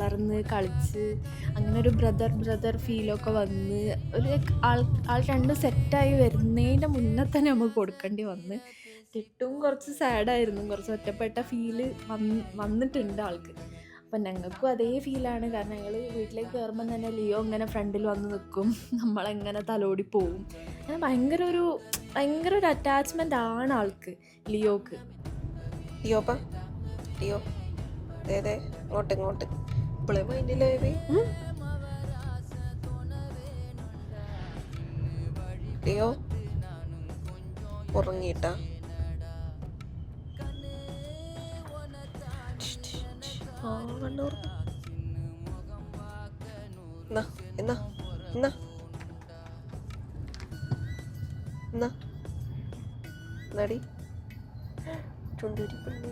വളർന്ന് കളിച്ച് അങ്ങനെ ഒരു ബ്രദർ ഫീലൊക്കെ വന്ന് ഒരു ആൾ രണ്ടും സെറ്റായി വരുന്നതിൻ്റെ മുന്നേ തന്നെ നമുക്ക് കൊടുക്കേണ്ടി വന്ന്. ടിട്ടും കുറച്ച് സാഡായിരുന്നു, കുറച്ച് ഒറ്റപ്പെട്ട ഫീല് വന്നിട്ടുണ്ട് ആൾക്ക്. അപ്പം ഞങ്ങൾക്കും അതേ ഫീലാണ്. കാരണം ഞങ്ങൾ വീട്ടിലേക്ക് കയറുമ്പം തന്നെ ലിയോ ഇങ്ങനെ ഫ്രണ്ടിൽ വന്ന് നിൽക്കും, നമ്മളെങ്ങനെ തലോടി പോവും. അങ്ങനെ ഭയങ്കര ഒരു അറ്റാച്ച്മെൻ്റ് ആണ് ആൾക്ക്, ലിയോക്ക്. ലിയോ ഇങ്ങോട്ട് ഇപ്പോഴേ മൈൻഡിലായത്. ലിയോ ഉറങ്ങിയിട്ടാ? എന്നാടി ചുണ്ടൂരി പെണ്ണു